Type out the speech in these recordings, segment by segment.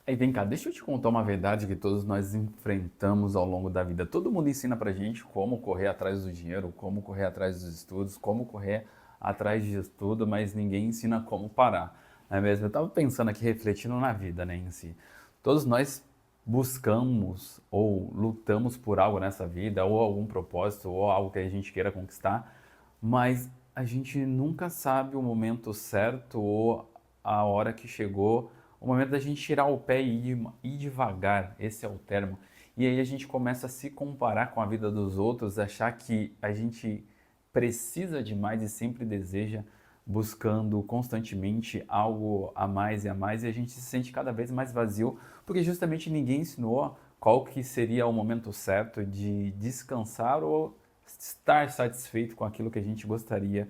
Aí vem cá, deixa eu te contar uma verdade que todos nós enfrentamos ao longo da vida. Todo mundo ensina pra gente como correr atrás do dinheiro, como correr atrás dos estudos, como correr atrás de tudo, mas ninguém ensina como parar. Não é mesmo? Eu tava pensando aqui, refletindo na vida, né, em si. Todos nós buscamos ou lutamos por algo nessa vida, ou algum propósito, ou algo que a gente queira conquistar, mas a gente nunca sabe o momento certo ou a hora que chegou, o momento da gente tirar o pé e ir devagar, esse é o termo. E aí a gente começa a se comparar com a vida dos outros, achar que a gente precisa de mais e sempre deseja, buscando constantemente algo a mais, e a gente se sente cada vez mais vazio, porque justamente ninguém ensinou qual que seria o momento certo de descansar ou estar satisfeito com aquilo que a gente gostaria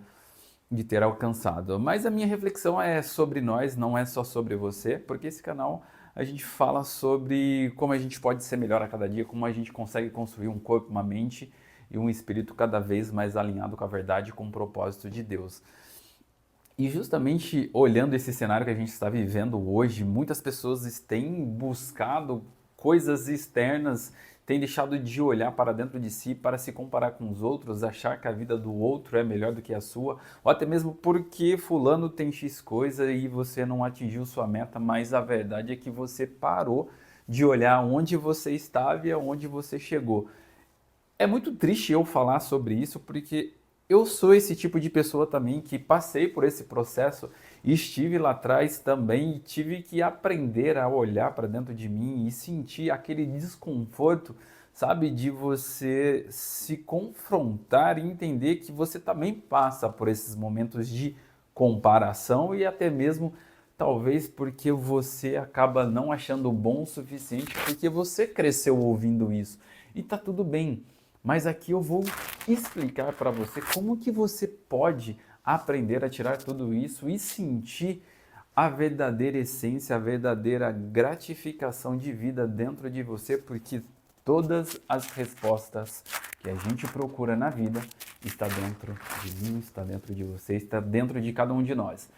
de ter alcançado. Mas a minha reflexão é sobre nós, não é só sobre você, porque esse canal a gente fala sobre como a gente pode ser melhor a cada dia, como a gente consegue construir um corpo, uma mente e um espírito cada vez mais alinhado com a verdade e com o propósito de Deus. E justamente olhando esse cenário que a gente está vivendo hoje, muitas pessoas têm buscado coisas externas, têm deixado de olhar para dentro de si para se comparar com os outros, achar que a vida do outro é melhor do que a sua, ou até mesmo porque fulano tem X coisa e você não atingiu sua meta, mas a verdade é que você parou de olhar onde você estava e aonde você chegou. É muito triste eu falar sobre isso porque eu sou esse tipo de pessoa também que passei por esse processo e estive lá atrás também e tive que aprender a olhar para dentro de mim e sentir aquele desconforto, sabe, de você se confrontar e entender que você também passa por esses momentos de comparação e até mesmo talvez porque você acaba não achando bom o suficiente porque você cresceu ouvindo isso. E tá tudo bem. Mas aqui eu vou explicar para você como que você pode aprender a tirar tudo isso e sentir a verdadeira essência, a verdadeira gratificação de vida dentro de você, porque todas as respostas que a gente procura na vida está dentro de mim, está dentro de você, está dentro de cada um de nós.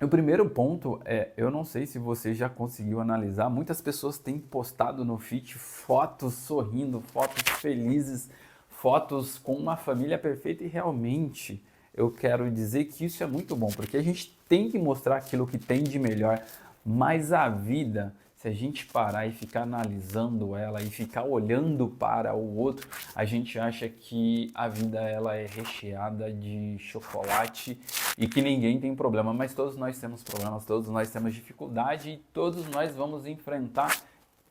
O primeiro ponto é, eu não sei se você já conseguiu analisar, muitas pessoas têm postado no feed fotos sorrindo, fotos felizes, fotos com uma família perfeita e realmente eu quero dizer que isso é muito bom, porque a gente tem que mostrar aquilo que tem de melhor, mas a vida, se a gente parar e ficar analisando ela e ficar olhando para o outro, a gente acha que a vida ela é recheada de chocolate e que ninguém tem problema, mas todos nós temos problemas, todos nós temos dificuldade e todos nós vamos enfrentar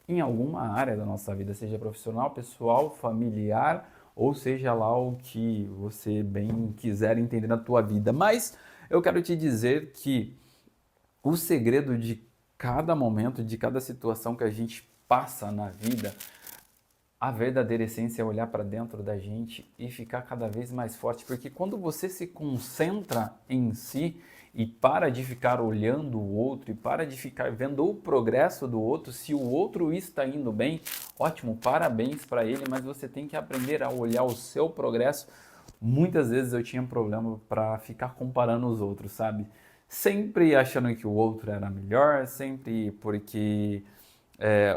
em alguma área da nossa vida, seja profissional, pessoal, familiar, ou seja lá o que você bem quiser entender na tua vida. Mas eu quero te dizer que o segredo de cada momento, de cada situação que a gente passa na vida, a verdadeira essência é olhar para dentro da gente e ficar cada vez mais forte, porque quando você se concentra em si e para de ficar olhando o outro e para de ficar vendo o progresso do outro, se o outro está indo bem, ótimo, parabéns para ele, mas você tem que aprender a olhar o seu progresso. Muitas vezes eu tinha problema para ficar comparando os outros, sabe? Sempre achando que o outro era melhor, sempre porque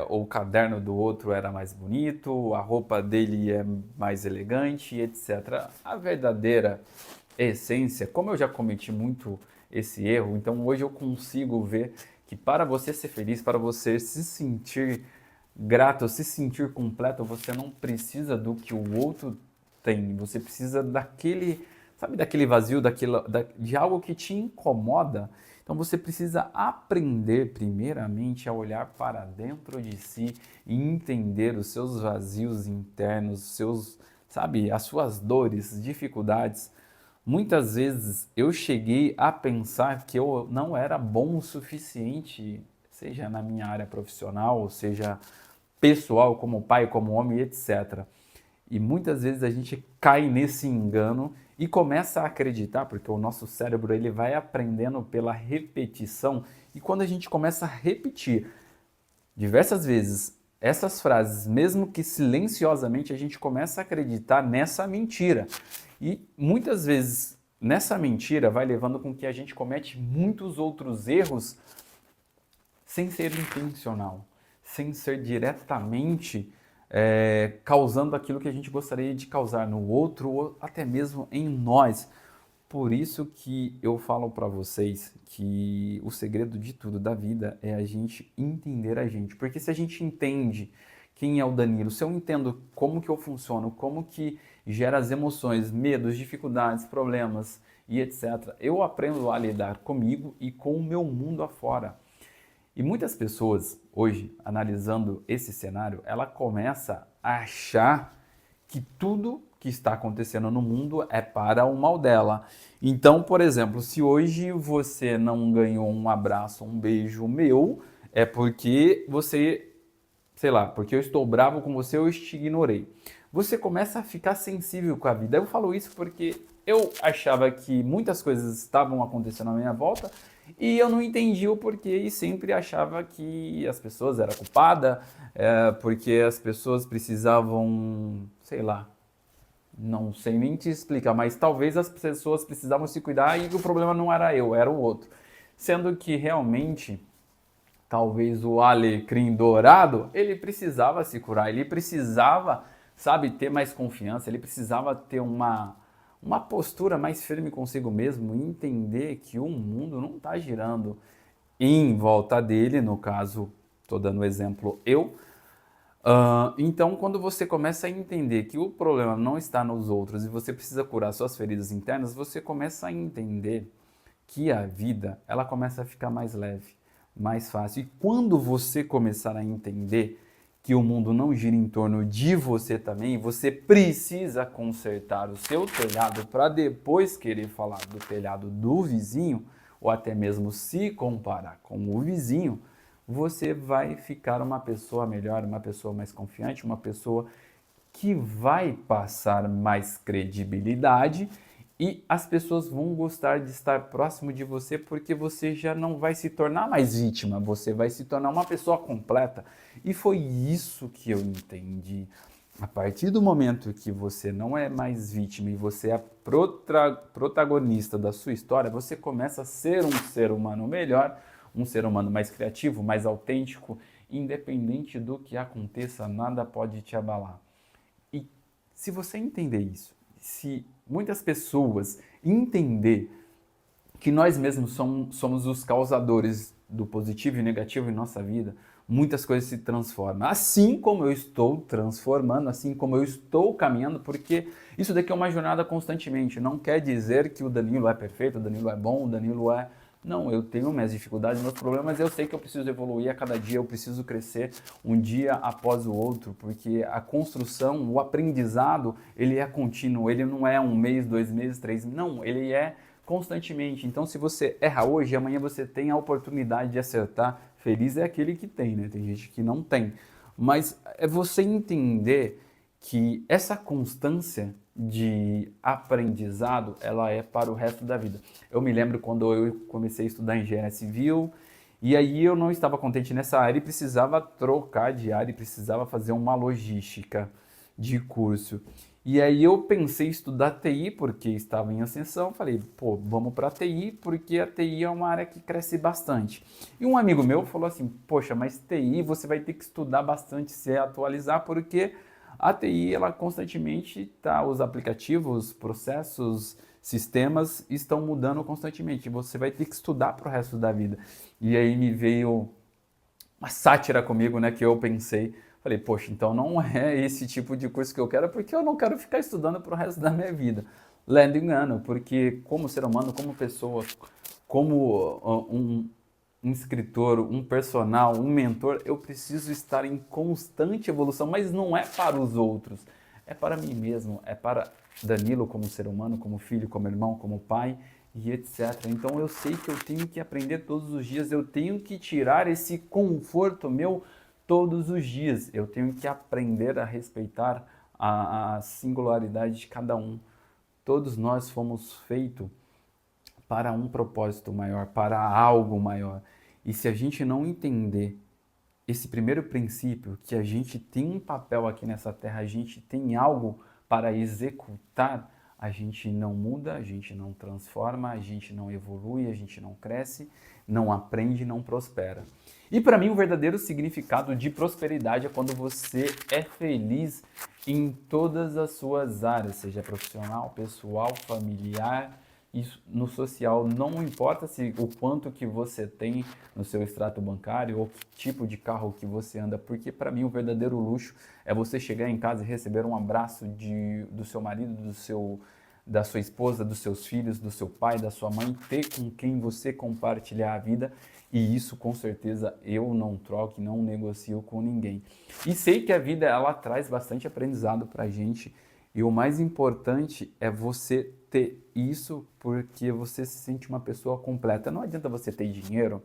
o caderno do outro era mais bonito, a roupa dele é mais elegante, etc. A verdadeira essência, como eu já cometi muito esse erro, então hoje eu consigo ver que para você ser feliz, para você se sentir grato, se sentir completo, você não precisa do que o outro tem, você precisa daquele, sabe, daquele vazio, de algo que te incomoda. Então você precisa aprender primeiramente a olhar para dentro de si e entender os seus vazios internos, seus, sabe, as suas dores, dificuldades. Muitas vezes eu cheguei a pensar que eu não era bom o suficiente, seja na minha área profissional, seja pessoal, como pai, como homem, etc. E muitas vezes a gente cai nesse engano e começa a acreditar, porque o nosso cérebro ele vai aprendendo pela repetição, e quando a gente começa a repetir diversas vezes essas frases, mesmo que silenciosamente, a gente começa a acreditar nessa mentira. E muitas vezes nessa mentira vai levando com que a gente comete muitos outros erros sem ser intencional, sem ser diretamente causando aquilo que a gente gostaria de causar no outro ou até mesmo em nós. Por isso que eu falo para vocês que o segredo de tudo da vida é a gente entender a gente. Porque se a gente entende quem é o Danilo, se eu entendo como que eu funciono, como que gera as emoções, medos, dificuldades, problemas e etc., eu aprendo a lidar comigo e com o meu mundo afora. E muitas pessoas, hoje, analisando esse cenário, ela começa a achar que tudo que está acontecendo no mundo é para o mal dela. Então, por exemplo, se hoje você não ganhou um abraço, um beijo meu, é porque você, sei lá, porque eu estou bravo com você, eu te ignorei. Você começa a ficar sensível com a vida. Eu falo isso porque eu achava que muitas coisas estavam acontecendo à minha volta e eu não entendi o porquê e sempre achava que as pessoas eram culpadas, porque as pessoas precisavam, sei lá, não sei nem te explicar, mas talvez as pessoas precisavam se cuidar e o problema não era eu, era o outro. Sendo que realmente, talvez o alecrim dourado, ele precisava se curar, ele precisava, sabe, ter mais confiança, ele precisava ter uma postura mais firme consigo mesmo e entender que o mundo não está girando em volta dele, no caso, estou dando exemplo eu. Então, quando você começa a entender que o problema não está nos outros e você precisa curar suas feridas internas, você começa a entender que a vida ela começa a ficar mais leve, mais fácil. E quando você começar a entender que o mundo não gira em torno de você também, você precisa consertar o seu telhado para depois querer falar do telhado do vizinho, ou até mesmo se comparar com o vizinho, você vai ficar uma pessoa melhor, uma pessoa mais confiante, uma pessoa que vai passar mais credibilidade e as pessoas vão gostar de estar próximo de você porque você já não vai se tornar mais vítima, você vai se tornar uma pessoa completa. E foi isso que eu entendi. A partir do momento que você não é mais vítima e você é protagonista da sua história, você começa a ser um ser humano melhor, um ser humano mais criativo, mais autêntico, independente do que aconteça, nada pode te abalar. E se você entender isso, se muitas pessoas entender que nós mesmos somos os causadores do positivo e negativo em nossa vida, muitas coisas se transformam. Assim como eu estou transformando, assim como eu estou caminhando, porque isso daqui é uma jornada constantemente. Não quer dizer que o Danilo é perfeito, o Danilo é bom, o Danilo é... Não, eu tenho minhas dificuldades, meus problemas, eu sei que eu preciso evoluir a cada dia, eu preciso crescer um dia após o outro, porque a construção, o aprendizado, ele é contínuo, ele não é um mês, 2 meses, 3, não, ele é constantemente. Então, se você erra hoje, amanhã você tem a oportunidade de acertar. Feliz é aquele que tem, né? Tem gente que não tem. Mas é você entender que essa constância de aprendizado, ela é para o resto da vida. Eu me lembro quando eu comecei a estudar engenharia civil, e aí eu não estava contente nessa área e precisava trocar de área, e precisava fazer uma logística de curso. E aí eu pensei em estudar TI porque estava em ascensão, falei, pô, vamos para TI porque a TI é uma área que cresce bastante. E um amigo meu falou assim, poxa, mas TI você vai ter que estudar bastante, se atualizar, porque a TI, ela constantemente tá, os aplicativos, processos, sistemas estão mudando constantemente. Você vai ter que estudar para o resto da vida. E aí me veio uma sátira comigo, né, que eu pensei, falei, poxa, então não é esse tipo de curso que eu quero, porque eu não quero ficar estudando para o resto da minha vida. Lendo engano, porque como ser humano, como pessoa, como um escritor, um personal, um mentor, eu preciso estar em constante evolução, mas não é para os outros, é para mim mesmo, é para Danilo como ser humano, como filho, como irmão, como pai e etc. Então eu sei que eu tenho que aprender todos os dias, eu tenho que tirar esse conforto meu todos os dias, eu tenho que aprender a respeitar a singularidade de cada um. Todos nós fomos feitos para um propósito maior, para algo maior. E se a gente não entender esse primeiro princípio, que a gente tem um papel aqui nessa terra, a gente tem algo para executar, a gente não muda, a gente não transforma, a gente não evolui, a gente não cresce, não aprende, não prospera. E para mim o verdadeiro significado de prosperidade é quando você é feliz em todas as suas áreas, seja profissional, pessoal, familiar, isso no social. Não importa se o quanto que você tem no seu extrato bancário ou que tipo de carro que você anda, porque para mim o verdadeiro luxo é você chegar em casa e receber um abraço do seu marido, da sua esposa, dos seus filhos, do seu pai, da sua mãe, ter com quem você compartilhar a vida. E isso com certeza eu não troco, não negocio com ninguém. E sei que a vida ela traz bastante aprendizado para a gente. E o mais importante é você ter isso porque você se sente uma pessoa completa. Não adianta você ter dinheiro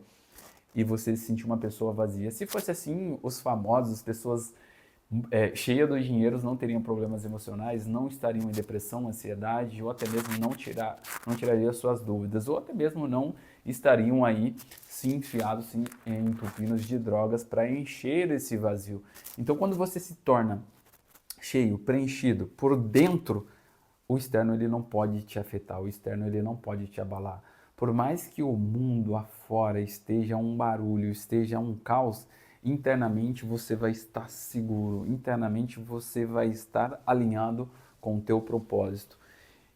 e você se sentir uma pessoa vazia. Se fosse assim, os famosos, as pessoas cheias dos dinheiros não teriam problemas emocionais, não estariam em depressão, ansiedade, ou até mesmo não tirariam suas dúvidas, ou até mesmo não estariam aí se enfiados em entupidos de drogas para encher esse vazio. Então, quando você se torna cheio, preenchido por dentro, o externo ele não pode te afetar, o externo ele não pode te abalar. Por mais que o mundo afora esteja um barulho, esteja um caos, internamente você vai estar seguro, internamente você vai estar alinhado com o teu propósito.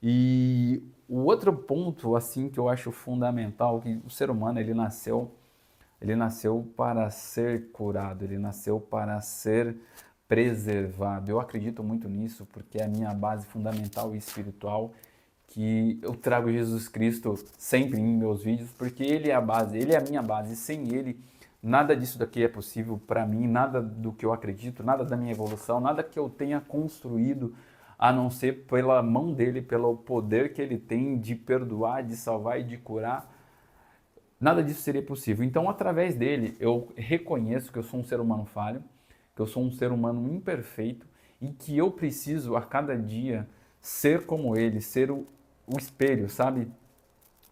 E o outro ponto assim que eu acho fundamental, que o ser humano ele nasceu para ser curado, ele nasceu para ser preservado. Eu acredito muito nisso porque é a minha base fundamental e espiritual, que eu trago Jesus Cristo sempre em meus vídeos, porque ele é a base, ele é a minha base. Sem ele, nada disso daqui é possível para mim, nada do que eu acredito, nada da minha evolução, nada que eu tenha construído, a não ser pela mão dele, pelo poder que ele tem de perdoar, de salvar e de curar. Nada disso seria possível. Então, através dele, eu reconheço que eu sou um ser humano falho, que eu sou um ser humano imperfeito e que eu preciso a cada dia ser como ele, ser o espelho, sabe?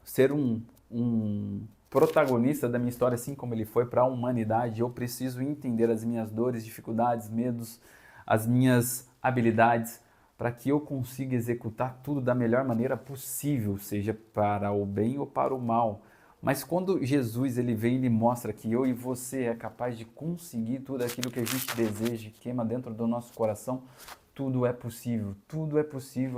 Ser um protagonista da minha história, assim como ele foi para a humanidade. Eu preciso entender as minhas dores, dificuldades, medos, as minhas habilidades, para que eu consiga executar tudo da melhor maneira possível, seja para o bem ou para o mal. Mas quando Jesus ele vem e ele mostra que eu e você é capaz de conseguir tudo aquilo que a gente deseja, queima dentro do nosso coração, tudo é possível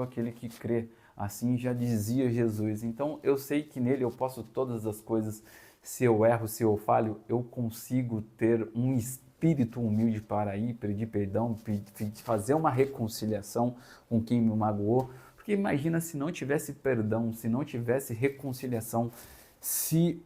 aquele que crê. Assim já dizia Jesus. Então eu sei que nele eu posso todas as coisas. Se eu erro, se eu falho, eu consigo ter um espírito humilde para ir, pedir perdão, fazer uma reconciliação com quem me magoou. Porque imagina se não tivesse perdão, se não tivesse reconciliação, se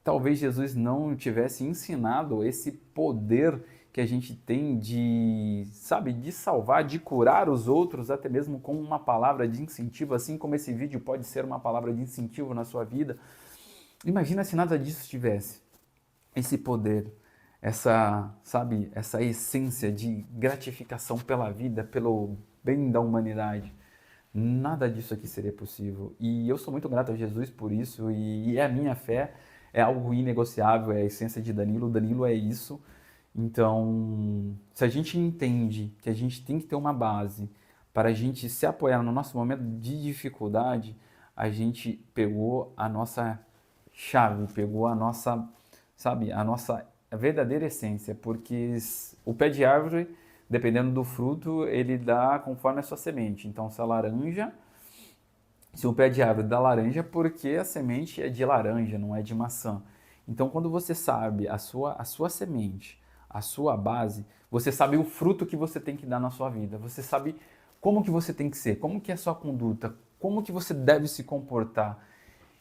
talvez Jesus não tivesse ensinado esse poder que a gente tem de, sabe, de salvar, de curar os outros, até mesmo com uma palavra de incentivo, assim como esse vídeo pode ser uma palavra de incentivo na sua vida. Imagina se nada disso tivesse esse poder, essa, sabe, essa essência de gratificação pela vida, pelo bem da humanidade. Nada disso aqui seria possível. E eu sou muito grato a Jesus por isso, e a minha fé é algo inegociável, é a essência de Danilo. Danilo é isso. Então, se a gente entende que a gente tem que ter uma base para a gente se apoiar no nosso momento de dificuldade, a gente pegou a nossa chave, pegou a nossa, sabe, a nossa verdadeira essência, porque o pé de árvore, dependendo do fruto, ele dá conforme a sua semente. Então, se o pé de árvore dá laranja, porque a semente é de laranja, não é de maçã. Então, quando você sabe a sua semente, a sua base, você sabe o fruto que você tem que dar na sua vida. Você sabe como que você tem que ser, como que é a sua conduta, como que você deve se comportar.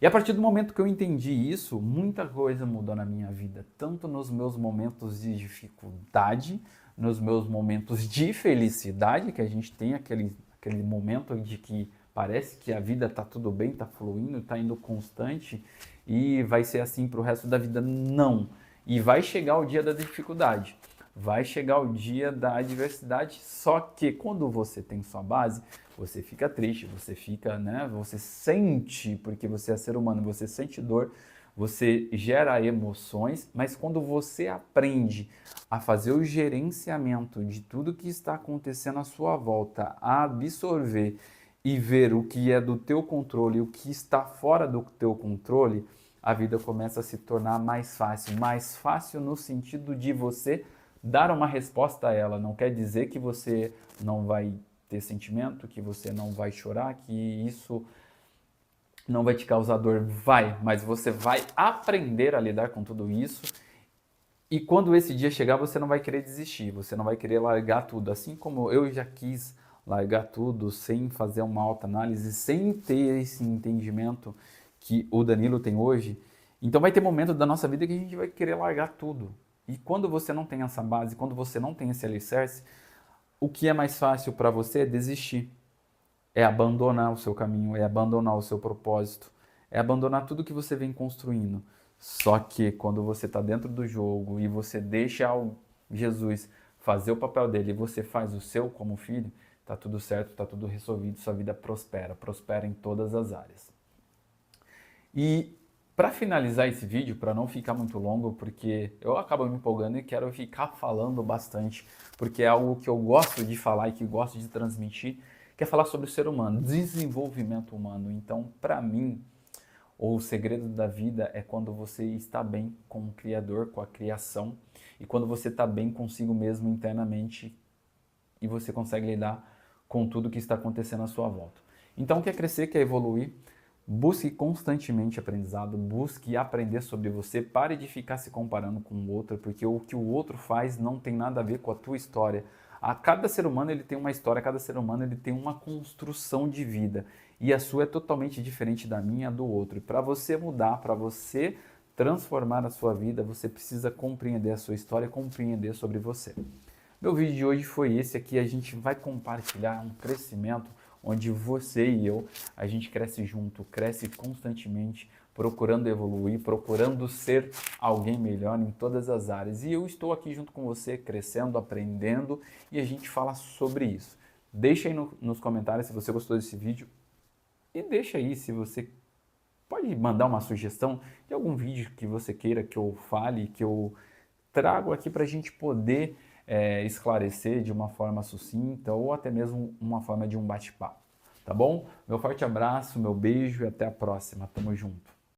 E a partir do momento que eu entendi isso, muita coisa mudou na minha vida, tanto nos meus momentos de dificuldade, nos meus momentos de felicidade, que a gente tem aquele momento de que parece que a vida está tudo bem, está fluindo, está indo constante e vai ser assim para o resto da vida. Não. E vai chegar o dia da dificuldade, vai chegar o dia da adversidade, só que quando você tem sua base, você fica triste, você fica, né, você sente, porque você é ser humano, você sente dor, você gera emoções, mas quando você aprende a fazer o gerenciamento de tudo que está acontecendo à sua volta, a absorver e ver o que é do teu controle e o que está fora do teu controle, a vida começa a se tornar mais fácil no sentido de você dar uma resposta a ela. Não quer dizer que você não vai ter sentimento, que você não vai chorar, que isso não vai te causar dor, vai, mas você vai aprender a lidar com tudo isso. E quando esse dia chegar, você não vai querer desistir, você não vai querer largar tudo. Assim como eu já quis largar tudo sem fazer uma autoanálise, sem ter esse entendimento que o Danilo tem hoje. Então vai ter momento da nossa vida que a gente vai querer largar tudo. E quando você não tem essa base, quando você não tem esse alicerce, o que é mais fácil para você é desistir. É abandonar o seu caminho, é abandonar o seu propósito, é abandonar tudo que você vem construindo. Só que quando você está dentro do jogo e você deixa Jesus fazer o papel dele e você faz o seu como filho, tá tudo certo, tá tudo resolvido, sua vida prospera, prospera em todas as áreas. E para finalizar esse vídeo, para não ficar muito longo, porque eu acabo me empolgando e quero ficar falando bastante, porque é algo que eu gosto de falar e que gosto de transmitir, que é falar sobre o ser humano, desenvolvimento humano. Então, para mim, o segredo da vida é quando você está bem com o Criador, com a criação, e quando você está bem consigo mesmo internamente e você consegue lidar com tudo que está acontecendo à sua volta. Então, quer crescer, quer evoluir, busque constantemente aprendizado, busque aprender sobre você, pare de ficar se comparando com o outro, porque o que o outro faz não tem nada a ver com a tua história. A cada ser humano ele tem uma história, cada ser humano ele tem uma construção de vida, e a sua é totalmente diferente da minha, do outro. E para você mudar, para você transformar a sua vida, você precisa compreender a sua história, compreender sobre você. Meu vídeo de hoje foi esse aqui, a gente vai compartilhar um crescimento onde você e eu, a gente cresce junto, cresce constantemente, procurando evoluir, procurando ser alguém melhor em todas as áreas. E eu estou aqui junto com você, crescendo, aprendendo, e a gente fala sobre isso. Deixa aí nos comentários se você gostou desse vídeo e deixa aí se você pode mandar uma sugestão de algum vídeo que você queira que eu fale, que eu trago aqui para a gente poder esclarecer de uma forma sucinta ou até mesmo uma forma de um bate-papo, tá bom? Meu forte abraço, meu beijo e até a próxima. Tamo junto.